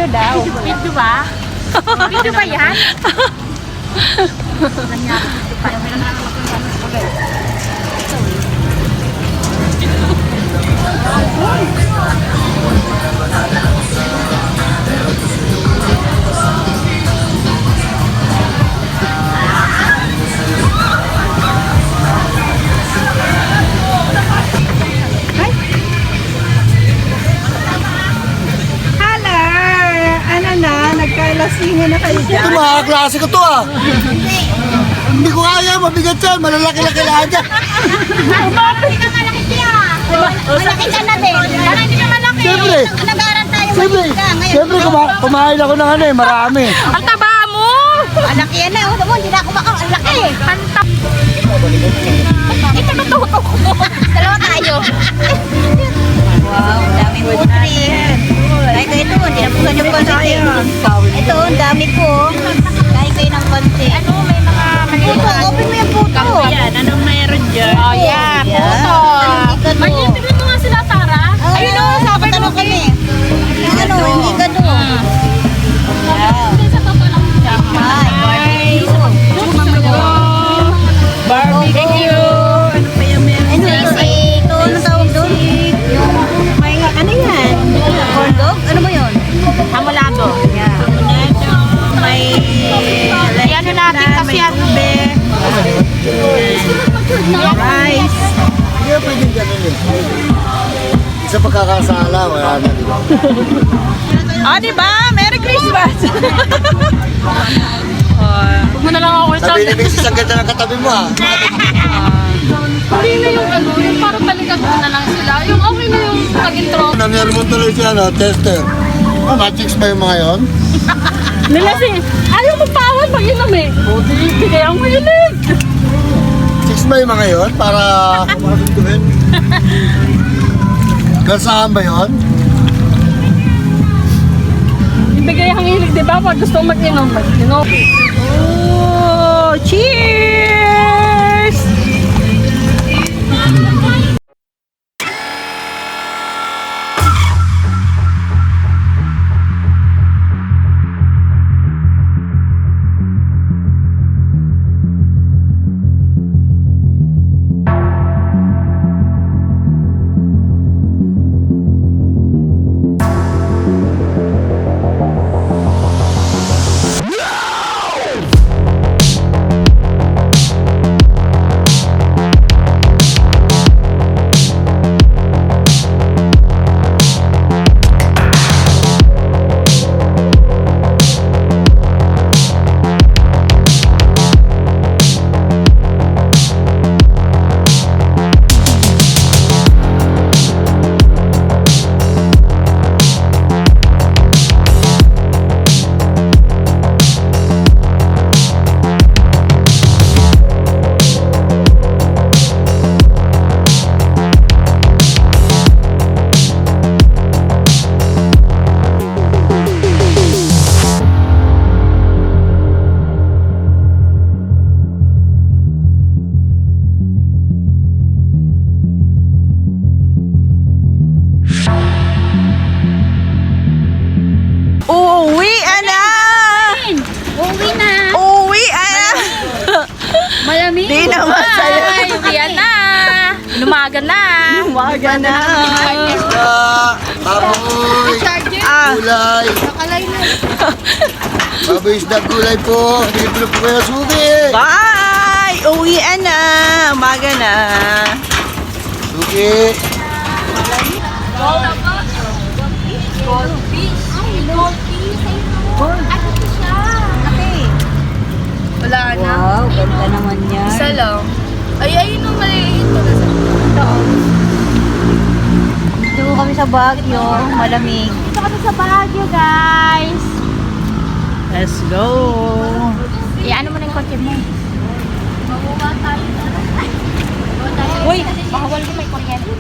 Video daw. Video ba? Video ba yan? Nagkalasihan na kayo Ito dyan. mga klase ko to ah. Hindi ko kaya, mabigat yan. Malalaki-laki lahat yan. Malaki ka malaki siya. Malaki ka na din. Para hindi ka malaki. Siyempre. Nag-aaral tayo. Siyempre, kumain ako ng ano eh, marami. Ang taba mo! Malaki yan na. Hindi na ako makaw. Ang laki. Pantap. Ito natutok mo. Dalawa tayo. Wow, dami putri. Kaya ito, hindi na po ganyan konti. Ito, ang dami po. Kaya kayo ng konti. Ano, may mga maliit. Puto, open mo yung puto. Yan, anong meron dyan? Oh, yeah. Puto. Hindi Tignan mo nga sila, Tara. Ayun o, sabi mo kami. Ano, hindi ka doon. Sa totoo lang siya. Ay, barbecue. Thank you. Ano pa yung meron? Ano, ito, ano tawag doon? Yung, may, ano yan? Corn dog? Ano ba yun? Hamulado. Yeah. May... Ano natin kasi yan. Rice. Hindi na pwedeng ganun eh. Sa pagkakasala, wala na dito. Oh, di ba? Merry Christmas! Huwag mo na lang ako Sabi ni Mrs. ang ganda ng katabi mo ah. Hindi na yung ano, yung parang balikan ko na lang sila. Yung okay na yung nag-intro. Nangyari mo tuloy siya, no? Tester. Magics ba yung mga yun? Nilasing, ayaw mo pawal mag-inom eh. Buti, bigyan mo yun eh. Chicks ba yung mga yun? Para kumasunduhin? Gansahan ba yun? Ibigay ang hilig, di ba? Pag gusto mag-inom, mag-inom. Oh, cheers! Malamig. Di naman sa'yo. Ay, yan na. Lumaga na. Umaga na. Baboy, Ah, gulay. Baboy isda gulay po. Dito po kayo sugi. bye! Uwian na. Umaga na. Sugi. Wala na. Wow, ganda naman yan. Isa lang. Ay, ayun yung maliliit ko na sa Dito kami sa Baguio. Malamig. Dito kami sa Baguio, guys. Let's go. Ano mo na yung kotse mo? Mabuha tayo. Uy, bawal ko may kuryente.